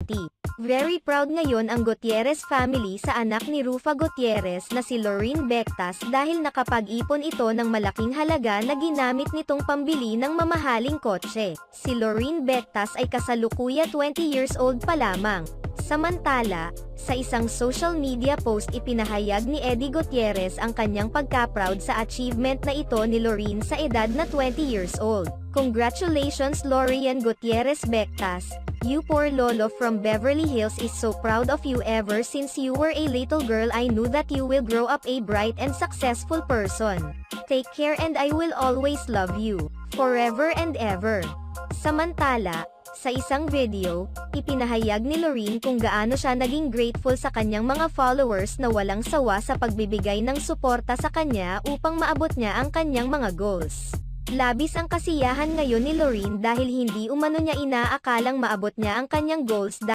2020. Very proud ngayon ang Gutierrez family sa anak ni Rufa Gutierrez na si Lorene Bectas dahil nakapag-ipon ito ng malaking halaga na ginamit nitong pambili ng mamahaling kotse. Si Lorene Bectas ay kasalukuya 20 years old pa lamang. Samantala, sa isang social media post ipinahayag ni Eddie Gutierrez ang kanyang pagka-proud sa achievement na ito ni Lorene sa edad na 20 years old. Congratulations Lorene Gutierrez Bectas, you poor lolo from Beverly Hills is so proud of you ever since you were a little girl I knew that you will grow up a bright and successful person. Take care and I will always love you, forever and ever. Samantala, sa isang video, ipinahayag ni Lorene kung gaano siya naging grateful sa kanyang mga followers na walang sawa sa pagbibigay ng suporta sa kanya upang maabot niya ang kanyang mga goals. Labis ang kasiyahan ngayon ni Lorene dahil hindi umano niya inaakalang maabot niya ang kanyang goals